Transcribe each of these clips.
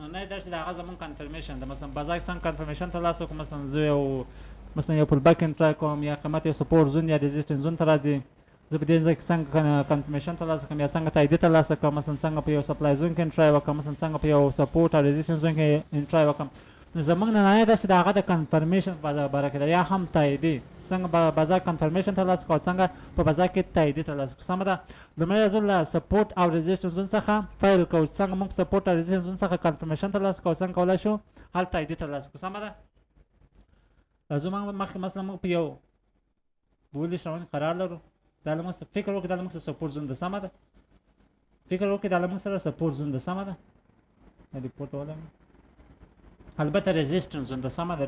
نه دا چې د هغه زمونږ کنفرمیشن ده مثلا بازار کې څنګه کنفرمیشن ترلاسه کوم مثلا زه یو مثلا یو پل بک انټرای کوم یا قیمت یو سپورټ زون یا ريزिस्टेंस زون ته راځي زه په دې ځای کې څنګه کنفرمیشن ترلاسه کوم یا څنګه تایید ترلاسه کوم مثلا څنګه په یو سپلای زون کې انټرای وکړم مثلا څنګه په یو سپورټ او ريزिस्टेंस زون کې انټرای وکړم زمونږ نه دا چې د هغه د کنفرمیشن په باره کې ده یا هم تاییدي څنګه بازار کنفرمیشن ترلاسه کړو څنګه په بازار کې تاییدي ترلاسه کړو سمه ده لومړی زه له سپورټ او ريزिस्टेंस زون څخه پیل کوو څنګه موږ سپورټ او ريزिस्टेंस زون څخه کنفرمیشن ترلاسه کوو څنګه کولی شو هلته تاییدي ترلاسه کړو سمه ده زه مخکې مثلا موږ په یو بولیش روان قرار لرو دا له موږ سره فکر وکړو دا له موږ سره سپورټ زون ده سمه ده فکر وکړو دا له موږ سره سپورټ زون ده سمه ده دا ریپورټ ولم البته ريزिस्टेंस زون ده سمه ده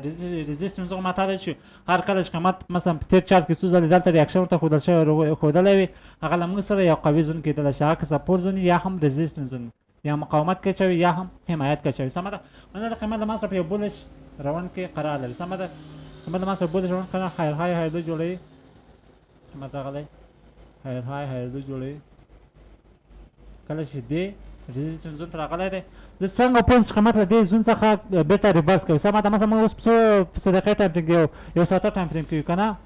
ريزिस्टेंस زون ماته ده چې هر کله چې قیمت مثلا په تیر چارت کې څو ځلې دلته ریاکشن ته ښودل شوی ښودلی وي هغه له موږ سره یو قوي زون کېدلی شي هغه که سپورټ زون یا هم ريزिस्टेंस زون یا مقاومت کوي یا هم حمایت کوي سمه ده مثلا د قیمت له ما سره په یو بولش روان کې قرار لري سمه ده قیمت له ما سره بولش روان قرار هایر های هایر دو جوړوي قیمت راغلی هایر های هایر دو جوړوي کله چې دی ريزिस्टेंस زون ته راغلی دی زه څنګه پوه چې قیمت له دې زون څخه بېرته ریورس کوي سمه ده مثلا موږ اوس په څو دقیقې ټایم فریم کې یو ساعته ټایم فریم کې یو که نه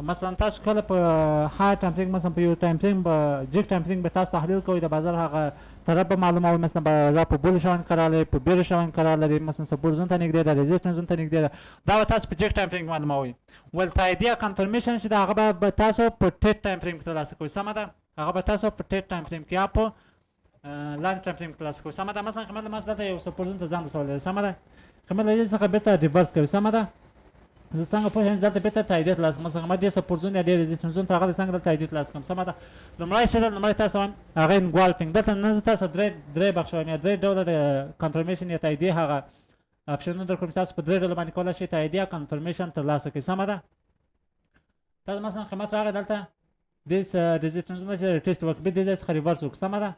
مثلا تاسو کله په های ټایم فریم مثلا په یو ټایم فریم به جګ ټایم فریم به تاسو تحلیل کوئ د بازار هغه طرف به معلوموي مثلا بازار په بولش روان قرار لري په بیرش روان قرار لري مثلا سپورټ زون ته نږدې ده ريزिस्टेंस زون ته نږدې ده دا به تاسو په جګ ټایم فریم کې معلوموي ول تاییدیه کنفرمیشن چې ده هغه به تاسو په ټیټ ټایم فریم کې ترلاسه کوئ سمه ده هغه به تاسو په ټیټ ټایم فریم کې یا په لاندې ټایم فریم کې ترلاسه کوئ سمه ده مثلا قیمت له ما څخه دلته یو سپورټ زون ته ځان رسولی سمه ده قیمت له دې څخه بېرته ریورس کوي سمه ده زه څنګه پوه شم چې دلته بېرته تاییدیه ترلاسه کړم مثلا قیمت دې سپورټ زون یا دې ريزिस्टेंस زون ته راغلی څنګه دلته تاییدیه ترلاسه کړم سمه ده لومړی چې ده لومړی تاسو وایم هغه انګوالفینګ دلته نه زه تاسو درې بخښه وایم یا درې ډوله د کنفرمیشن یا تاییدیې هغه اپشنونه در کوم چې تاسو په درې ډوله باندې کولی شئ تاییدیه او کنفرمیشن ترلاسه کړئ سمه ده تاسو مثلا قیمت راغی دلته دې ريزिस्टेंس زون چې ټیسټ وکړي بیا دې ځای څخه ریورس وکړو سمه ده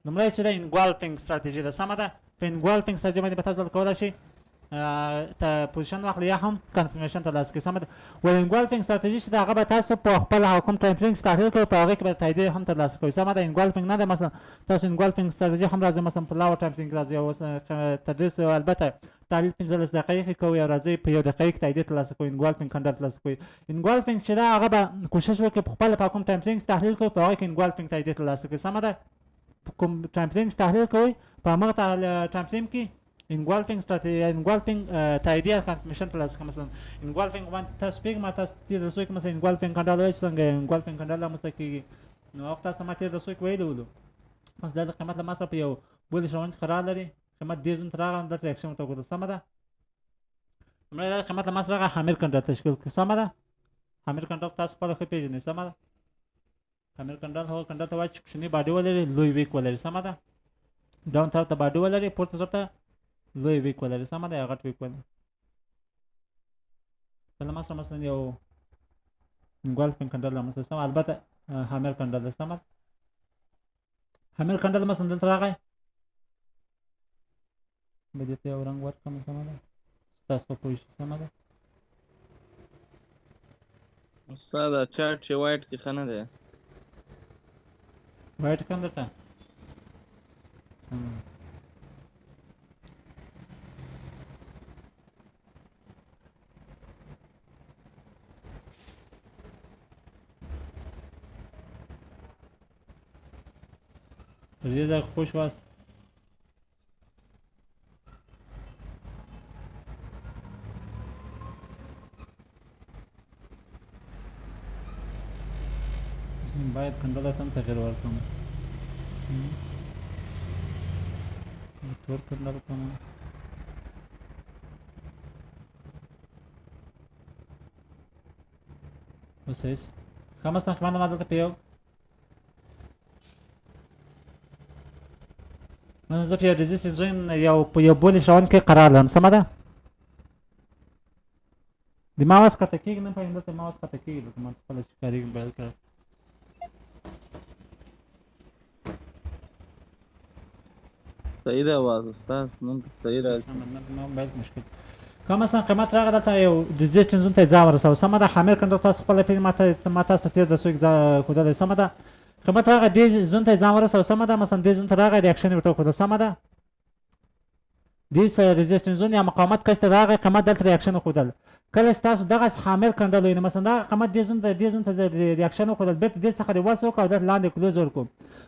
لومړی چې ده انګوالفینګ ستراتیژي ده سمه ده په انګوالفینګ ستراتیژي باندې به تاسو دلته کولی شئ پوزیشن واخلي یا هم کنفرمیشن ترلاسه کړئ سمه ده ول انګوالفینګ ستراتیژي چې ده هغه به تاسو په خپل کوم ټایم فریم کې تحلیل کوئ په هغې کې به تاییدیه هم ترلاسه کوئ سمه ده انګوالفینګ نه ده مثلا تاسو انګوالفینګ ستراتیژي هم راځي مثلا په لاور ټایم فریم کې راځي او تدریس البته تحلیل 15 دقیقې کوئ او راځئ په یو دقیقه کې تاییدیه ترلاسه کوئ انګوالفینګ کنډل ترلاسه کوئ انګوالفینګ چې ده هغه به کوشش وکړي په خپله په کوم ټایم فریم کې تحلیل کوئ په هغې کې انګوالفینګ تاییدیه ترلاسه کوئ سمه ده کوم ټایم فریم چې تحلیل کوئ په همغه ټایم فریم کې انګوالفینګ تاییدیه کنفرمیشن ترلاسه کړئ مثلا انګوالفینګ باندې تاسو پوهېږئ ما تاسو تېر درسو کې مثلا انګوالفینګ کنډل وایي چې څنګه انګوالفینګ کنډل رامنځته کېږي نو هغه تاسو ته ما تېر درسو کې ویلي ولو اوس دا د قیمت له ما سره په یو بولش روان کې قرار لري قیمت دې زون ته راغلی دلته ریاکشن ورته وکړو سمه ده لومړی دا قیمت له ما سره راغلی حامل کنډل تشکیل کړو سمه ده حامل کنډل تاسو خپله ښه پېژنئ سمه ده حامل کنډل هغه کنډل ته وایي چې کوچنی باډي ولري لوی ویک ولري سمه ده ډاون طرف ته باډي ولري پورته طرف ته لوی ویک ولري سمه ده یا غټ ویک ولري له ما سره مثلا یو انګوالفینګ کنډل رامنځته سمه البته حامل کنډل ده سمه حامل کنډل مثلا دلته راغی به دې ته یو رنګ ورکړم سمه ده تاسو پوه شئ سمه ده استاد دا چارټ چې وایټ کې ښه نه دی وایټ کم درته سمه تر دې ځایه پوه شواست باید کنډل ته هم تغیر ورکړم تور کنډل کوم اوس هیڅ ښه مثلا قیمت ما دلته په یو مثلا زه په یو ريزिस्टेंस زون په یو بولش روان کې قرار لرم سمه ده د ما واس کته کېږي نه پوهېږم دلته ما واس کته کېږي دلته ما خپله چې کارېږي بایل کړه صحیح ده आवाज استاد نن صحیح راځي ما موبایل کې مشکل که مثلا قیمت راغی دلته یو ريزिस्टेंस زون ته یې ځان ورسوه سمه ده حامل کنډل تاسو خپله پېژنئ ما تاسو ته تېر درسو کې ښودلی سمه ده قیمت راغی دې زون ته یې ځان ورسوه سمه ده مثلا دې زون ته راغی ریاکشن یې ورته وښودل سمه ده دې ريزيستنس زون یا مقاومت کس ته راغی قیمت دلته ریاکشن وښودل کله چې تاسو دغه حامل کنډل وینئ مثلا دغه قیمت دې زون ته ریاکشن وښودل بیرته دې څخه ریورس وکړو او دلته لاندې کلوز ورکړو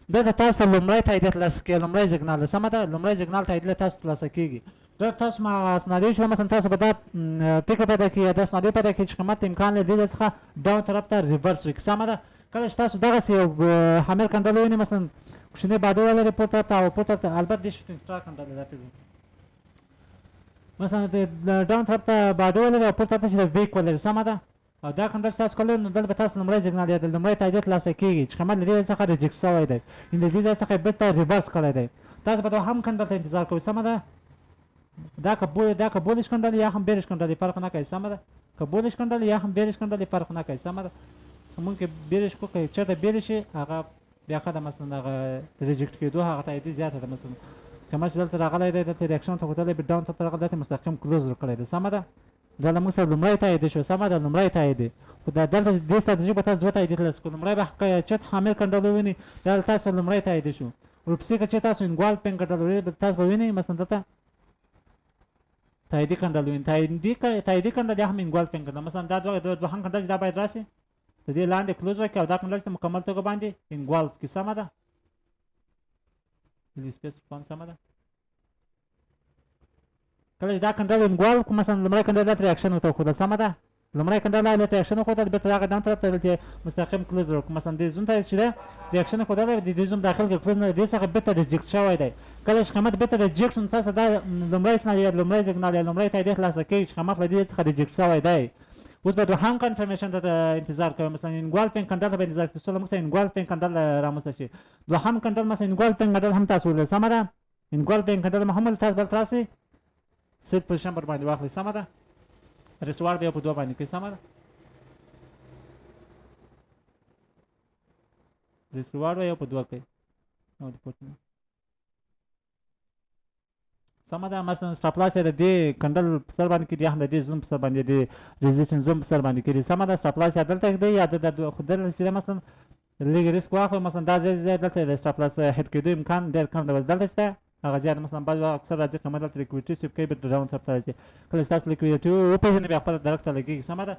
دلته تاسو لومړی تاییدیه ترلاسه کړئ لومړی سیګنال سمه ده لومړی سیګنال تاییدیه تاسو ترلاسه کېږي دلته تاسو ما سناریو شوه مثلا تاسو به دا فکر پیدا کړئ یا دا سناریو پیدا کړئ چې قیمت امکان لري دې څخه ډاون طرف ته ریورس وکړي سمه ده کله چې تاسو دغسې یو حامل کنډل ووینئ مثلا کوچنی باډي ولري پورته طرف ته او پورته طرف ته البته دې شوټینګ سټار کنډل دی مثلا د ډاون طرف ته باډي ولري او پورته طرف ته چې د ویک ولري سمه ده او دا کنډل چې تاسو کولای نو دلته به تاسو لومړی سیګنال یا د لومړی تاییدیه ترلاسه کېږي چې قیمت له دې څخه ریجکټ شوی دی د دې ځای څخه یې بېرته ریورس کړی دی تاسو به دوهم کنډل ته انتظار کوئ سمه ده دا که بولش کنډل یا هم بیرش کنډل فرق نه کوي سمه ده که بولش کنډل یا هم بیرش کنډل فرق نه کوي سمه ده مونږ کې بیرش کو که چېرته بیرش شي هغه بیا ښه ده مثلا هغه د ریجکټ کېدو هغه تاییدیه زیاته ده مثلا قیمت چې دلته راغلی دی دلته ریاکشن ته ښودلی بیا ډاون ته راغلی دلته مستقیم کلوز کړی دی سمه ده دا له موږ سره لومړی تاییدیه شو سمه ده لومړی تاییدیه خو دا دلته دې ستراتیژي به تاسو دوه تاییدیې ترلاسه کړو لومړی به چت حامل کنډل ووینئ دا له تاسو لومړی تاییدیه شو ورپسې که چېرته تاسو انګوال پین کنډل ووینئ تاسو به وینئ مثلا دلته تاییدي کنډل وینئ تاییدي کنډل یا هم انګوال پین کنډل مثلا دا دوهم کنډل چې دا باید راشي د دې لاندې کلوز وکړي او دا کنډل چې مکمل توګه باندې انګوالف کړي سمه ده سپیس کوم سمه ده کله چې دا کنډل انګوالف کړو مثلا لومړی کنډل دلته ریاکشن ورته وښودل سمه ده لومړی کنډل دلته ریاکشن وښودل بېرته راغی ډاون طرف ته دلته مستقیم کلوز ورکړو مثلا دې زون ته چې ده ریاکشن وښودلی د دې زون داخل کړي کلوز نه دې څخه بېرته ریجکټ شوی دی کله چې قیمت بېرته ریجکټ شو نو تاسو دا لومړی سیګنال یا لومړی تاییدیه ترلاسه کوي چې قیمت له دې څخه ریجکټ شوی دی اوس به دوهم کنفرمیشن ته انتظار کوئ مثلا انګوالفینګ کنډل ته به انتظار کوئ څو له موږ سره انګوالفینګ کنډل رامنځته شي دوهم کنډل مثلا انګوالفینګ کنډل هم تاسو ولرئ سمه ده انګوالفینګ کنډل هم هم تاسو بلته راسئ سیټ پوزیشن پر باندې واخلئ سمه ده رسوار بیا په دوه باندې کوئ سمه ده رسوار به یو په دوه کوئ سمه ده مثلا سټاپ لاس یې د دې کنډل په سر باندې کړي یا هم د دې زون په سر باندې د ریزیسټنس زون په سر باندې کړي سمه ده سټاپ لاس یې دلته ږدئ یا خو دلته چې ده مثلا لږ ریسک واخلو مثلا دا ځای دلته د سټاپ لاس هیډ کېدو امکان ډېر کم دی دلته چې ده هغه زیات مثلا بعض وخت اکثر راځي قیمت دلته لیکویډیټي سویپ کوي بېرته ډاون طرف ته راځي کله چې تاسو لیکویډیټي وپېژنئ بیا خپله درک ته لګېږي سمه ده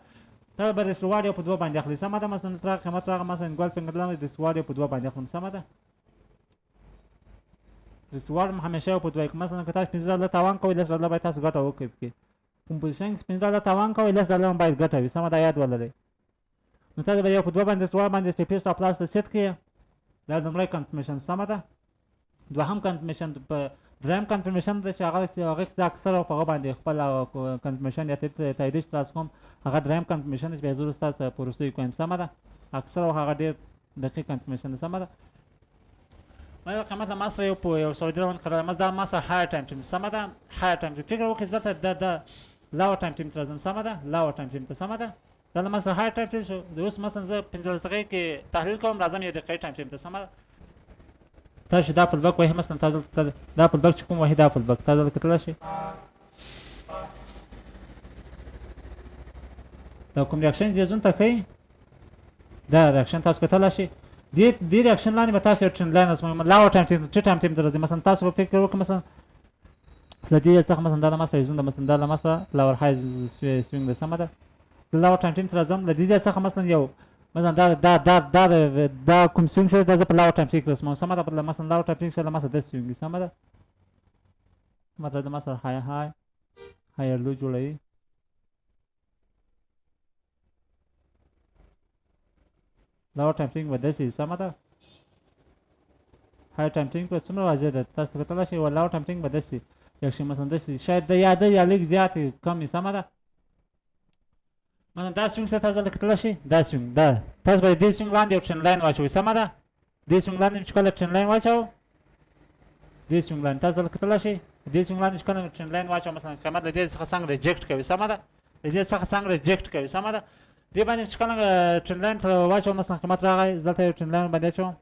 ته به رسوار یو په دوه باندې اخلي سمه ده مثلا قیمت راغی مثلا انګوالفینګ کنډل رسوار یو په دوه باندې اخلم سمه ده رسوار هم همیشه یو په دوه مثلا که تاسو $15 تاوان کوئ $10 باید تاسو ګټه وکړئ پکې کوم پوزیشن $15 تاوان کوئ $10 هم باید ګټه وي سمه ده یاد ولرئ نو تاسو به یو په دوه باندې رسوار باندې سټیپي سټاپ لاس ته سیټ کړئ دا لومړی کنفرمیشن سمه ده دوهم کنفرمیشن په دریم کنفرمیشن ده چې هغه زه اکثره په هغه باندې خپل کنفرمیشن یا تاییدیه چې تاسو کوم هغه دریم کنفرمیشن چې بیا زه وروسته تاسو په وروستیو کویم سمه ده اکثره هغه ډېر دقیق کنفرمیشن ده سمه ده ما قیمت له ما سره یو سعودي روان قرار دا ما سره هایر ټایم ټیم سمه ده هایر ټایم ټیم فکر وکړئ چې دلته د لاور ټایم ټیم ته راځم سمه ده لاور ټایم ټیم ته سمه ده دا له ما سره هایر ټایم ټیم شو د اوس مثلا زه 15 دقیقې کې تحلیل کوم راځم یو دقیقې ټایم ټیم ته سمه ده تاسو دا فلبک وایي مثلا تاسو دا فلبک چې کوم وایي دا فلبک تاسو دلته کتلی شئ دا کوم ریاکشن دې زون ته ښیي دا ریاکشن تاسو کتلی شئ دې ریاکشن لاندې به تاسو یو ټرینډ لاین ازموئ لاور ټایم ټیم ته راځي مثلا تاسو به فکر وکړئ مثلا له دې څخه مثلا دا له ما سره زون ده مثلا دا له ما سره لاور های سوینګ ده سمه ده لاور ټایم ټیم ته راځم له دې څخه مثلا یو مثلا دا کوم سوینګ شوی دا زه په لاور ټایم ټیم کې رسموم سمه ده مثلا لاور ټایم ټیم سره له ما سره داسې سوینګ سمه ده مطلب د ما سره هایر لو جوړوي لاور ټایم ټیم به داسې سمه ده هایر ټایم ټیم به څومره واضح ده تاسو کتلی شئ لاور ټایم ټیم به داسې یو شي مثلا داسې شاید د یا لږ زیات کم وي سمه ده مثلا دا سوینګ سره تاسو دلته کتلی شئ دا سوینګ دا تاسو به دې سوینګ لاندې یو ټرینډ لاین واچوئ سمه ده دې سوینګ لاندې چې کله ټرینډ لاین واچوو دې سوینګ لاندې تاسو دلته کتلی شئ دې سوینګ لاندې چې کله ټرینډ لاین واچوو مثلا قیمت د دې څخه څنګه ریجکټ کوي سمه ده د دې څخه څنګه ریجکټ کوي سمه ده دې باندې چې کله ټرینډ لاین ته واچوم مثلا قیمت راغی دلته یو ټرینډ لاین باندې اچوم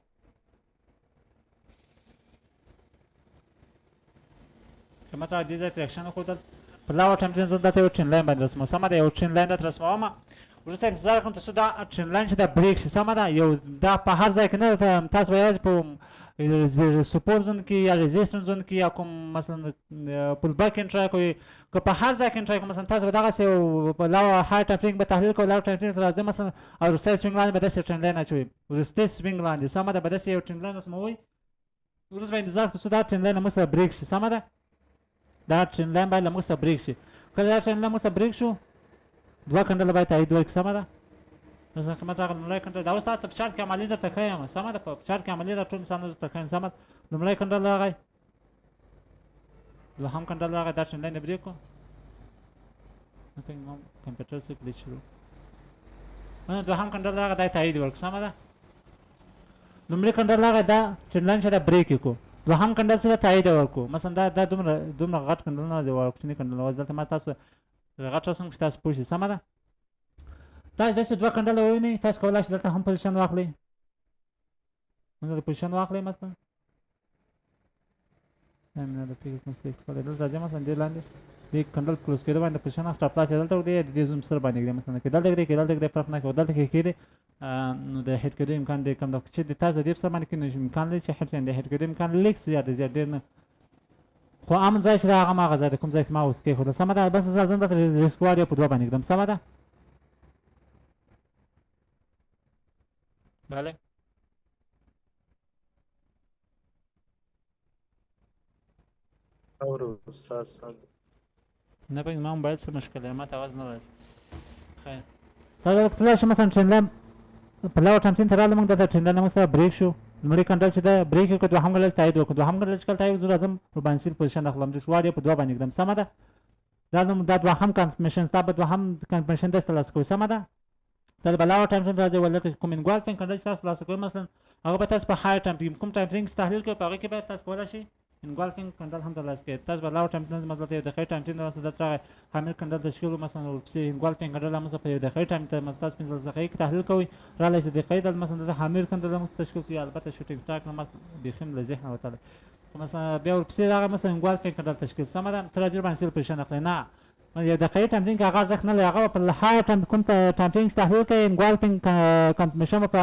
قیمت راغی دې ځای ته ریاکشن وښودل په لاور ټایم ټیم زه دلته یو ټرینډ لاین باندې رسموم سمه ده یو ټرینډ لاین دلته رسموم وروسته انتظار کوم تر څو دا ټرینډ لاین چې دا بریک شي سمه ده یو دا په هر ځای کې نه تاسو به یوازې په سپور زون کې یا ریزیسټنس زون کې یا کوم مثلا پل بیک انټرای کوي که په هر ځای کې انټرای کوم مثلا تاسو به دغسې په لاو های ټایپینګ به تحلیل کوئ لاو ټایپینګ ته راځئ مثلا او وروستی سوینګ لاندې به داسې ټرینډ لاین اچوئ وروستی سوینګ لاندې سمه ده به داسې یو ټرینډ لاین رسموئ وروسته به انتظار کوئ څو دا ټرینډ لاین له موږ سره بریک شي سمه ده دا ټرینډ لاین باید له موږ سره بریک شي کله دا ټرینډ لاین موږ سره بریک شو دوه کنډله باید تایید ورکړي سمه ده مثلا قیمت راغلی لومړی کنډل دا اوس تاسو ته په چارټ کې عملي درته ښیم سمه ده په چارټ کې عملي در ټول مثالونه درته ښیم سمه ده لومړی کنډل راغی دوهم کنډل راغی دا ټرینډ لاین یې بریک کړو کمپیوټر څه کلیچ شروع دوهم کنډل راغی دا یې تایید ورکړو سمه ده لومړی کنډل راغی دا ټرینډ لاین چې دا بریک یې کړو دوهم کنډل چې دا تایید یې ورکړو مثلا دا دومره غټ کنډلونه دي کوچني کنډلونه دلته ما تاسو غټ رسم چې تاسو پوه شئ سمه ده تاسو داسې دوه کنډله ووینئ تاسو کولی شئ دلته هم پوزیشن واخلئ مثلا پوزیشن واخلئ مثلا دلته راځئ مثلا دې لاندې دې کنډل کلوز کېدو باندې پوزیشن سټاپ لاس یې دلته وږدئ یا د دې زوم سره باندې ږدئ مثلا که دلته ږدئ که دلته ږدئ فرق نه کوي دلته کې کېدئ نو د هیډ کېدو امکان ډېر کم ده چې د تاسو د دې په سر باندې کېږي نو امکان لري چې د هیډ کېدو امکان لږ زیات دی زیات ډېر نه خو امن ځای چې دا هغه هماغه ځای دی کوم ځای کې ما اوس کېښوده سمه ده بس زه دلته ریسک وار یو په دوه باندې ږدم سمه ده بله اورو استاد سم نه پوهېږم زما موبایل څه مشکل دی ما ته اواز نه راځي خیر تاسو دلته تللی شئ مثلا ټرینډ لاین په لوړ ټایمسین ته راغلو موږ دلته ټرینډ لاین موږ سره بریک شو لومړی کنډل چې ده بریک یې کړو دوهم کنډل تایید وکړو دوهم کنډل چې کله تایید وکړو زه راځم ورباندې سیل پوزیشن اخلم ریسک وار یې په دوه باندې ږدم سمه ده دا دوهم کنفرمیشن ستا به دوهم کنفرمیشن داسې ترلاسه کوئ سمه ده دا به لوړ ټایمسین ته راځئ ولکه کوم انګوالفینګ کنډل چې تاسو ترلاسه کوئ مثلا هغه به تاسو په های ټایمسین کوم ټایمسین چې تحلیل کوئ په هغې کې به تاسو کولی شئ انګوالفینګ کنډل هم ترلاسه کوئ تاسو به لوړ ټایمسین مطلب یو دقیقې ټایمسین مثلا دلته راغی حامل کنډل تشکیل مثلا ورپسې انګوالفینګ کنډل هم مثلا په یو دقیقې ټایم ته تاسو 15 دقیقې کې تحلیل کوئ راغلی چې دقیقې دلته مثلا دلته حامل کنډل هم تشکیل شي البته شوټینګ سټار کړم بیخي م له ذهنه وتلی مثلا بیا ورپسې راغی مثلا انګوالفینګ کنډل تشکیل سمه ده ته راځي ورباندې سیل پوزیشن اخلئ نه یو دقیقې ټایمسین کې هغه ارزښت نه لري هغه په های کوم ټایمسین تحلیل کوي انګوالفینګ کنفرمیشن به په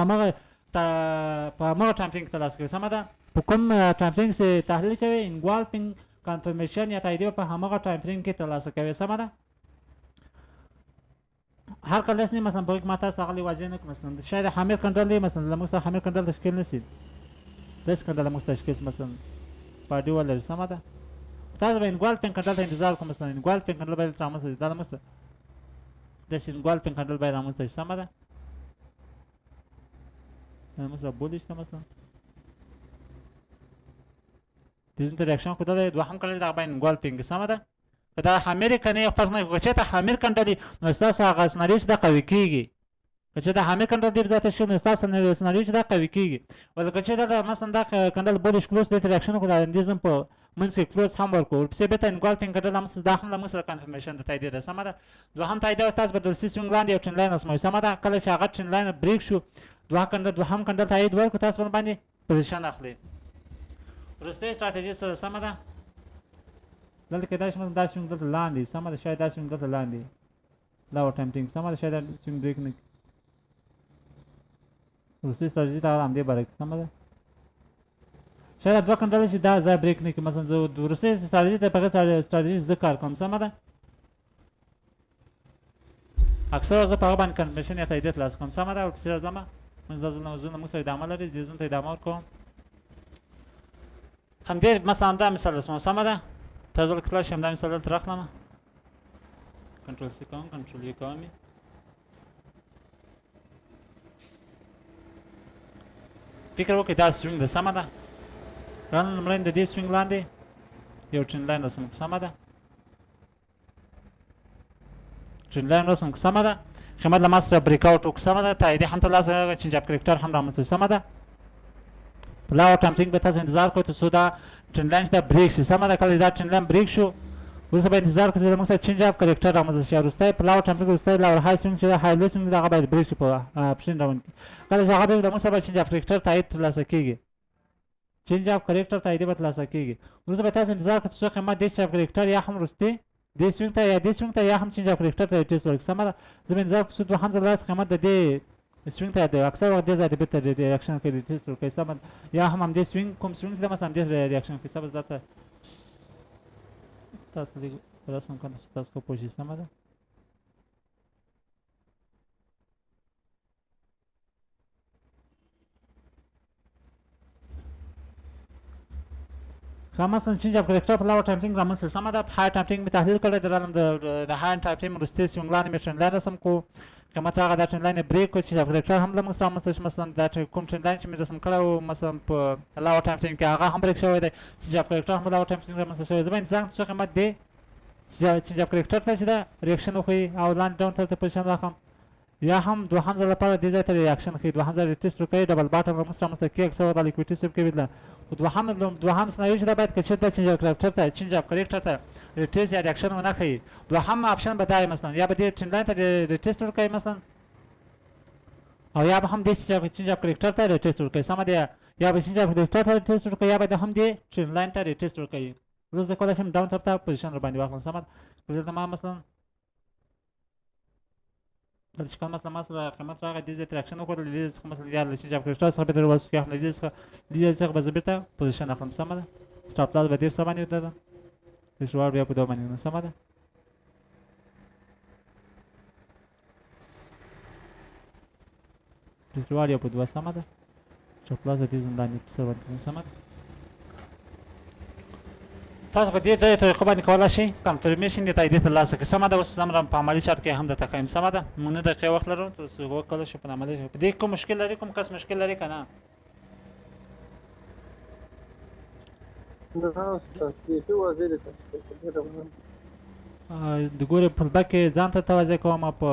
همغه ټایمسین کې ترلاسه کوي سمه ده په کوم ټایمسین چې تحلیل کوي انګوالفینګ کنفرمیشن یا تاییدیه په همغه ټایمسین کې ترلاسه کوي سمه ده هر کله داسې نه مثلا په هغې کې ما تاسو هغه واضح نه کړو مثلا شاید حامل کنډل دی مثلا له موږ سره حامل کنډل تشکیل نه شي داسې کنډل له موږ سره تشکیل مثلا پاډي ولري سمه ده تاسو به انګوالفینګ کنډل ته انتظار کوم مثلا انګوالفینګ کنډل باید رامنځته شي دا له موږ سره داسې انګوالفینګ کنډل باید رامنځته شي سمه ده دا له موږ سره بولي شته مثلا د زوم ته ریاکشن ښودلی دوهم کنډل دغه باید انګوالفینګ سمه ده که دا حامل یې که نه فرق نه کوي که چېرته حامل کنډل وي نو ستاسو هغه سناریو چې دا قوي کېږي که چېرته حامل کنډل ډېر ځای تشکیل نو ستاسو سناریو چې دا قوي کېږي ولې که چېرته مثلا دا کنډل بولش کلوز دلته ریاکشن وکړو د همدې زوم په منځ کې کلوز هم ورکړو ورپسې بېرته انګوالفینګ کنډل هم دا هم له موږ سره کنفرمیشن د تاییدیه ده سمه ده دوهم تاییدیه تاسو به د روسي سوینګ لاندې یو ټرینډ لاین رسموئ سمه ده کله چې هغه ټرینډ لاین بریک شو دوهم کنډل تایید ورکړو تاسو باندې پوزیشن اخلئ وروستۍ استراتیژي څه ده سمه ده دلته کېدای شي مثلا دا سوینګ دلته لاندې سمه ده شاید دا سوینګ دلته لاندې لوړ ټایمسین سمه ده شاید دا سوینګ بریک نه کړي وروستۍ استراتیژي ته همدې برعکس سمه ده شاید دوه کنډله چې دا ځای بریک نه کړي مثلا زه وروستۍ استراتیژي ته په هغې استراتیژي زه کار کوم سمه ده اکثره زه په هغه باندې کنفرمیشن یا تاییدیه ترلاسه کوم سمه ده ورپسې راځمه دا زونه موږ سره ادامه لري دې زون ته ادامه ورکوم همدې مثلا دا مثال رسموم سمه ده تاسو دلته کتلی شئ همدا مثال دلته راخلمه کنټرول سی کوم کنټرول یې کوم فکر وکړئ دا سوینګ ده سمه ده رانه لومړی د دې سوینګ لاندې یو ټرینډ لاین رسم کړو سمه ده ټرینډ لاین رسم کړو سمه ده قیمت له ما سره بریک اوټ وکړو سمه ده تاییدیه هم ترلاسه چینج اپ کرکټر هم رامنځته شي سمه ده په لوړ ټایمسین به تاسو انتظار کوئ تر څو دا ټرینډ لاین چې دا بریک شي سمه ده کله دا ټرینډ لاین بریک شو وروسته به انتظار کوئ چې موږ سره چینج اپ کرکټر رامنځته شي وروستی په لوړ ټایمسین کې وروستی لوړ های سوینګ چې دا های لو سوینګ هغه باید بریک شي په اپشن راوند کې کله چې هغه د موږ سره به چینج اپ کرکټر تایید ترلاسه کېږي چینج اپ کرکټر تاییدیه به ترلاسه کېږي وروسته به تاسو انتظار کوئ تر څو قیمت دې چینج اپ کرکټر یا هم وروستي دې سوینګ ته یا هم چینج اپ کرکټر ته ټیسټ ورکړي سمه ده زه به انتظار کوم چې دوهم ځل راځي قیمت د دې سوینګ ته د اکثر وخت دې ځای ته بیرته ریاکشن کوي ټیسټ ورکوي سمه یا هم همدې سوینګ کوم سوینګ چې ده مثلا همدې ریاکشن کوي سمه دا ته تاسو لږ رسم کنه چې تاسو پوه شئ سمه ده ښه مثلا چینج اف کرکټر په لاور ټایپینګ رامنځته سمه ده په های ټایپینګ مې تحلیل کړی د رالم د های ټایپینګ وروستي سوینګلانې مې ټرینډ لاین رسم کړو که ماته هغه دا ټرینډ لاین یې بریک کړو چینج اف کرکټر هم لمونځ رامنځته شو مثلا دا کوم ټرینډ لاین چې مې رسم کړی و مثلا په لاور ټایپینګ کې هغه هم بریک شوی دی چینج اف کرکټر هم لاور ټایپینګ رامنځته شوی زه به انتظار کوم څه قیمت دی چینج اف کرکټر ته چې ده ریاکشن وښیي او لاندې ډاون ته پوزیشن راخم یا هم دوهم ځل لپاره دې ځای ته ریاکشن ښیي دوهم ځل ریټیسټ ورکوي ډبل باټم رامنځته کیږي اکثر وخت لیکویډ ټیسټ کوي بله خو دوهم سناریو چې دا باید که چېرته چینج اف کرکټر ته ریټیسټ یا ریاکشن ونه ښیي دوهم آپشن به دا وي مثلا یا به دې ټرینډ لاین ته ریټیسټ ورکوي مثلا او یا به هم دې چینج اف کرکټر ته ریټیسټ ورکوي سمه ده یا به چینج اف کرکټر ته ریټیسټ ورکوي یا به هم دې ټرینډ لاین ته ریټیسټ ورکوي روز زه کولی شم ډاون طرف ته پوزیشن را باندې واخلم سمه ده دلته ما مثلا دلته چې کوم مثلا ما سره قیمت راغی دې ځای ته ریاکشن وکړل دې څخه مثلا یا له چینج اف کرکټر څخه بېرته ورسو کې اخلم دې څخه به زه بېرته پوزیشن اخلم سمه ده سټاپ لاس به دې سره باندې ودرېدم ډسوارډ بیا په دوه باندې ونه سمه ده ډسوارډ یا په دوه سمه ده سټاپ لاس د دې زون لاندې په سر باندې سمه ده تاسو په دې طریقه باندې کولی شئ کنفرمیشن د تاییدیې ترلاسه کړئ سمه ده اوس زه په عملي چارت کې هم درته ښیم سمه ده موږ 9 دقیقې وخت لرو تاسو وکولی شئ په عملي په دې کوم مشکل لري کوم کس مشکل لري که نه د ګورې فل بک کې ځان ته توجه کوم په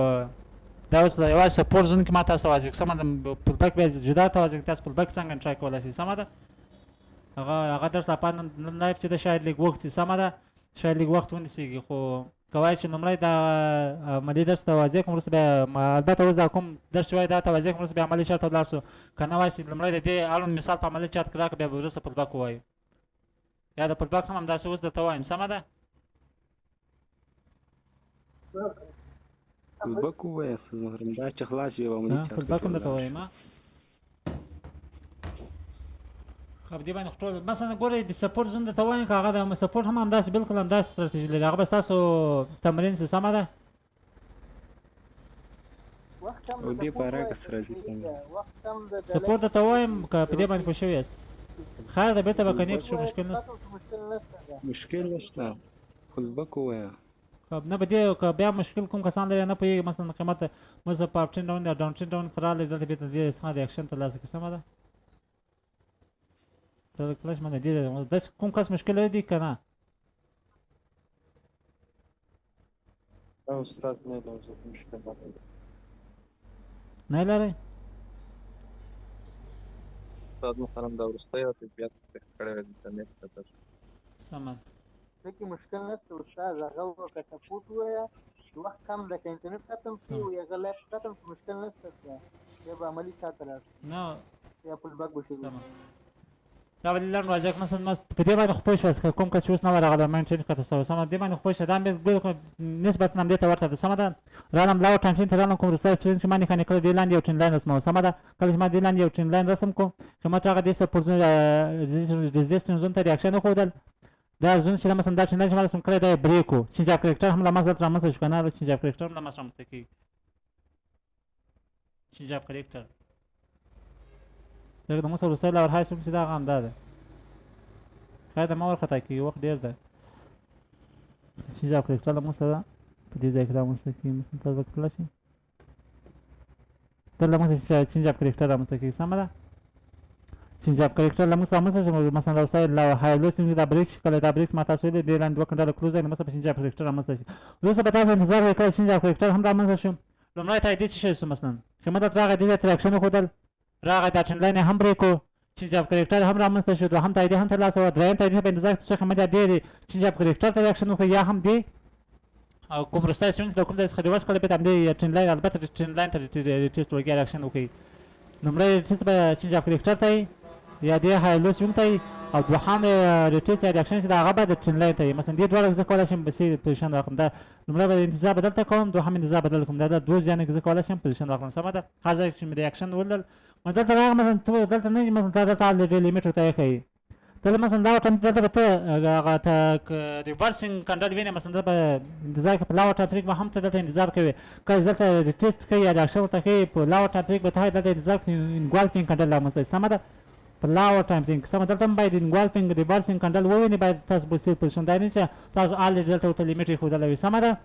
دا اوس یوازې سپورټ زون کې ما تاسو توجه کوم سمه ده فل بک بیا جدا توجه کوئ تاسو فل بک څنګه ټرای کولی شئ سمه ده هغه درس اپان لایف چې ده شاید لږ وخت سمه ده شاید لږ وخت ونیسېږي خو که وایي چې لومړی دا عملي درس توجه کوم وروسته بیا البته اوس دا کوم درس چې وایي دا توجه کوم وروسته بیا عملي چارت ته ولاړ شو که نه وایي چې لومړی د دې اړوند مثال په عملي چارت کې راکړه بیا به وروسته فل بک ووایو یا د فل بک هم همداسې اوس درته وایم سمه ده فل بک ووایاست همدا چې خلاص وي عملي چارت فل بک هم درته وایم خو دې باندې ټول مثلا ګورئ د سپورټ زون درته وایم که هغه د سپورټ هم همداسې بلکل همداسې ستراتیژي لري هغه به ستاسو تمرین سي سمه ده او دې په راکس راځي سپورټ درته وایم که په دې باندې پوه شوي یاست خیر ده بېرته به کنیکټ شو مشکل نشته مشکل نشته فل بک ووایه نه به دې که بیا مشکل کوم کسان لري نه پوهېږي مثلا قیمت مثلا په اپ ټرین ډاون یا ډاون ټرین ډاون کې راغلی دلته بېرته دې څخه ریاکشن ترلاسه کړي سمه ده ته کله چې مانه دې داسې کوم کس مشکل لري دي که نه استاد نه لري مشکل نه لرئ استاد محترم دا وروستی راته بیا تسبیح کړی وی د انټرنېټ ته تاسو سمه ځکه مشکل نشته استاد هغه که سپورټ ووایه وخت کم ده که انټرنېټ ختم شي او هغه لایف ختم شي مشکل نشته بیا به عملي چارت ته راشي نه یا فل بک به شروع دا به لنډ واضح مثلا ما په دې باندې خو پوه شوه کوم که چې اوس نه وه راغلی مینټین کته سوی سمه دې باندې خو پوه شوه دا بالکل نسبتا همدې ته ورته ده سمه ده رالم لاور ټایمشین ته رالم کوم وروستی سټرین چې ما نښانې کړی دې لاندې یو ټرین لاین رسموم سمه ده کله چې ما دې لاندې یو ټرین لاین رسم کړو قیمت راغی دې سپورټ زون ریزسټنس زون ته ریاکشن وښودل دا زون چې مثلا دا ټرین لاین چې ما رسم کړی دا یې بریک و چینج اف کرکټر هم له منځه دلته رامنځته شو که نه چینج اف کرکټر هم له منځه رامنځته کېږي چینج اف کرکټر ځکه د موږ سره وروستی لاور های چې دا هغه همدا ده خیر ده ما ورخطا کېږي وخت ډېر ده چینج اف کرکټر له موږ سره په دې ځای کې رامنځته کېږي مثلا تاسو به کتلی شئ دلته موږ سره چینج اف کرکټر رامنځته کېږي سمه ده چینج اف کرکټر له موږ سره رامنځته شي مثلا وروستی های لو سیم دا بریک شي کله دا بریک ما تاسو ویلي دې لاندې 2 کنډله کلوز دی نو مثلا په چینج اف کرکټر رامنځته شي وروسته به تاسو انتظار وکړئ کله چینج اف کرکټر هم رامنځته شو لومړی تاییدیې څه شی شو مثلا قیمت درته راغی دې ځای ته ریاکشن وښودل راغی دا ټرین لاین یې هم بریک و چینج اف کرکټر هم رامنځته شو دوهم تاییدیه هم ترلاسه وه درېیم تاییدیه په انتظار کې څه قیمت یا دې چینج اف کرکټر ته ریاکشن وکړي یا هم دې او کوم وروستی سوینګ له کوم ځای څخه ریورس کړی بېرته همدې ټرین لاین البته ټرین لاین ته ریټیسټ وکړي یا ریاکشن وکړي لومړی ریټیسټ به چینج اف کرکټر ته یا دې های لو سوینګ ته او دوهم ریټریس ریاکشن چې دا هغه به د ټرین لاین ته وي. مثلا دې دواړو زه کولی شم بسې پوزیشن راکړم. دا لومړی به انتظار بدلته کوم، دوهم انتظار بدل کوم. دا د دوه ځایونو کې زه کولی شم پوزیشن راکړم. سمه ده. هر ځای چې مې ریاکشن ولرل مثلا دلته راغلم، مثلا ته دلته نه مثلا تا دلته لیمیټ ورته ایښی دلته مثلا دا دلته به ته هغه ته ریورسینګ کنټرول وینې، مثلا دلته به انتظار کوې په لاور ټرافیک به هم ته دلته انتظار کوې. کله چې دلته ریټیسټ کوي یا ریاکشن ورته کوي په لاور ټرافیک به ته دلته انتظار کوې انګوالفینګ کنټرول رامنځته شي. سمه ده. په لاور ټرافیک سمه دلته هم باید انګوالفینګ ریورسینګ کنټرول وویني، باید تاسو بسې پوزیشن دا نه چې تاسو الریډي دلته ورته لیمیټ ایښودلی وي. سمه ده.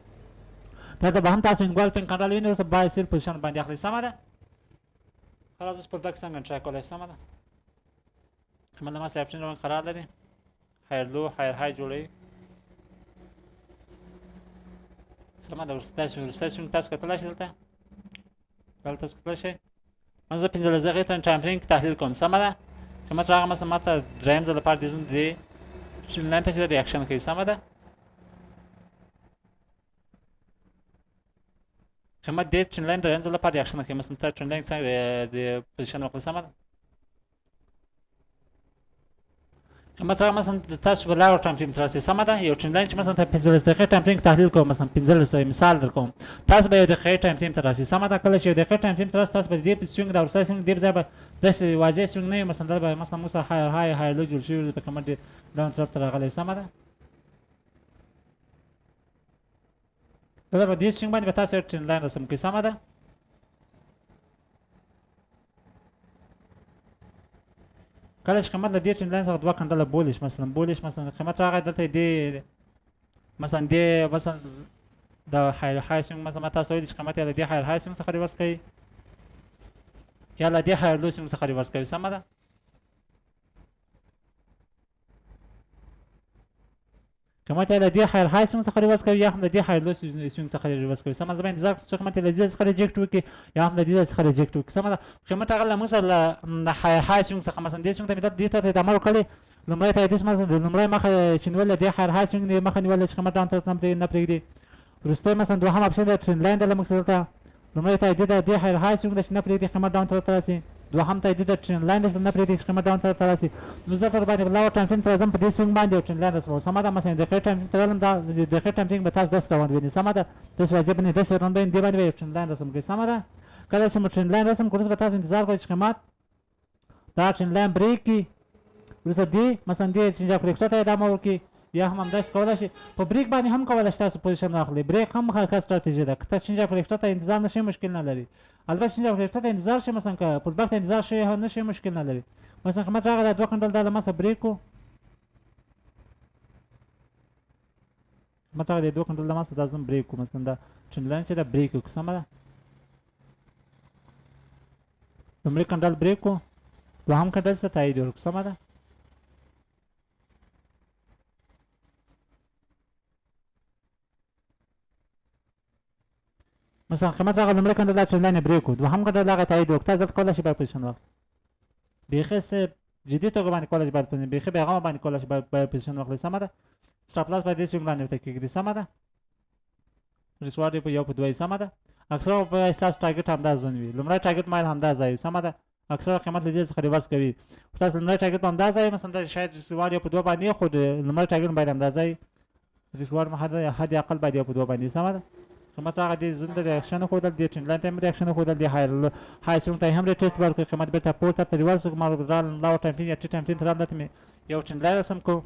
دلته به هم تاسو انګوالفینګ کنټرول وینئ، وروسته باید صرف پوزیشن باندې اخلئ. سمه ده. خلاص اوس پل بک څنګه ټرای کولی. سمه ده. کومه د ما سره اپشن روان قرار لري، هایر لو هایر های جوړوي. سمه ده. وروستی سوینګ تاسو کتلی شئ دلته تاسو کتلی شئ. زه 15 دقیقې ټایمفریم تحلیل کوم. سمه ده. قیمت راغله مثلا ماته دریم ځل لپاره د زون دې ټرین لاین ته چې ریاکشن کوي. سمه ده. قیمت دې ټرین لاین دریم ځل لپاره ریاکشن کوي. مثلا ته ټرین لاین څنګه د پوزیشن وکړه. سمه ده. قیمت راغله مثلا تاسو به لاور ټایمفریم ته راسئ. سمه ده. یو ټرین لاین چې مثلا ته 15 دقیقې ټایمفریم تحلیل کوم، مثلا 15 مثال در کوم، تاسو به یو دقیقې ټایمفریم ته راسئ. سمه ده. کله چې یو دقیقې ټایمفریم ته راسئ تاسو به دې سوینګ د وروستی سوینګ دې ځای به داسې واضح سوینګ نه وي. مثلا دا به مثلا موږ سره هایر لو جوړ شوي په قیمت ډېر ډاون طرف ته راغلی. سمه ده. دا به دې سوینګ باندې به تاسو ټرین لاین رسم کړئ. سمه ده. کله چې قیمت له دې ټرین لاین څخه دوه کنډله بولیش مثلا قیمت راغی دلته دې مثلا دې مثلا د هایر سوینګ مثلا ما تاسو ویلي چې قیمت یا د دې هایر سوینګ څخه ریورس کوي یا له دې هایر لو سوینګ څخه ریورس کوي. سمه ده. قیمت یا له دې هایر های سوینګ څخه ریورس کوي یا هم د دې هایر لو سوینګ څخه ریورس کوي. سمه ده. زه به انتظار کوم چې قیمت له دې څخه ریجکټ وکړي یا هم د دې څخه ریجکټ وکړي. سمه ده. قیمت هغه له موږ سره له هایر های سوینګ څخه مثلا دې سوینګ ته مې دې ته ادامه ورکړې، لومړی ته یې داسې مثلا لومړی مخه چې نیول د دې هایر های سوینګ نه مخه نیولی چې قیمت ډاون طرف ته نه پرېږدي. وروستی مثلا دوهم اپشن د ټرین لاین دی له موږ سره دلته لومړی ته یې د دې هایر های سوینګ ده چې نه پرېږدي قیمت ډاون طرف ته راسي، دوهم ته یې د ټرین لاین ده چې نه پرېږدي چې قیمت ډاون طرف ته راسي. نو زه تر باندې لاور ټایمفریم ته راځم په دې سوینګ باندې یو ټرین لاین رسموم. سمه ده. مثلا دقیقې ټایمفریم ته راغلم دا دقیقې ټایمفریم به تاسو داسې روان وینئ. سمه ده. داسې واضح به نه داسې روان به دې باندې به یو ټرین لاین رسم کړئ. سمه ده. کله چې مو ټرین لاین رسم کړو وروسته به تاسو انتظار کوئ چې قیمت دا ټرین لاین بریک کړي، وروسته دې مثلا دې چینج اف ریکټر ته ادامه ورکړي یا هم همداسې کولی شي په بریک باندې هم کولی شي تاسو پوزیشن واخلئ. بریک هم ښه ستراتیژي ده. که ته چینج اف ریکټر ته انتظار نه شي مشکل نه لري. البته چینج اف ریکټر ته انتظار شي، مثلا که پل بک ته انتظار شي نه شي مشکل نه لري. مثلا قیمت راغی دا دوه کنډل دا له ما سره بریک کړو، قیمت راغی دا دوه کنډل له ما سره دا زه بریک کړو، مثلا دا ټرین لاین چې دا بریک وکړو. سمه ده. لومړی کنډل بریک کړو، دوهم کنډل څه تایید ورکړو. سمه ده. مثلا قیمت هغه لومړی کنډل دا ټرین لاین یې بریک کړو، دوهم کنډل هغه تایید وکړو. تاسو دلته کولی شئ باید پوزیشن واخلئ. بیخي څه جدي توګه باندې کولی شئ باید پوزیشن بیخي بې غمه باندې کولی شئ باید پوزیشن واخلئ. سمه ده. سټاپ لاس باید دې سوینګ لاندې ورته کېږدي. سمه ده. ریسوارډ یې په یو په دوه سمه ده. اکثره به ستاسو ټارګېټ همدا زون وي، لومړی ټارګېټ مایل همدا ځای وي. سمه ده. اکثره قیمت له دې څخه ریورس کوي. تاسو لومړی ټارګېټ په همدا ځای مثلا شاید ریسوارډ یو په دوه باندې خو لومړی ټارګېټ باید همدا ځای ریسوارډ حد اقل باید یو په دوه باندې. سمه ده. قیمت هغه دې زون ته ریاکشن وښودل، دې ټرین لاین ته هم ریاکشن وښودل، دې های سوینګ ته یې هم ریټیسټ ورکړ. قیمت بېرته پورته ته ریورس وکړو، ما لاور ټایمفریم یا ټي ټایمفریم ته راغلم، دلته مې یو ټرین لاین رسم کړو.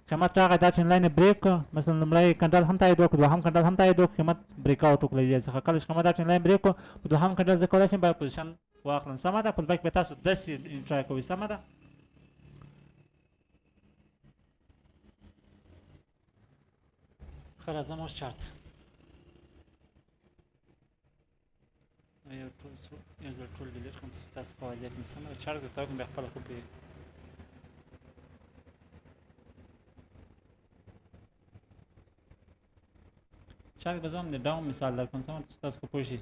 قیمت راغی دا ټرین لاین یې بریک کړ، مثلا لومړی کنډل هم تایید وکړو، دوهم کنډل هم تایید وکړو، قیمت بریک آوټ وکړو له دې څخه. کله چې قیمت دا ټرین لاین بریک کړو په دوهم کنډل زه کولی شم باید پوزیشن واخلم. سمه ده. پل بک به تاسو داسې ټرای کوئ. سمه ده. ښه راځم اوس چارت یو ځل ټول ډیلیټ کړم تاسو ښه واضح کړم. سمه ده. چارت درته وکړم بیا خپله ښه پوهېږئ. چارت به زه هم د ډاون مثال درکړم. سمه ده. تاسو ښه پوه شئ.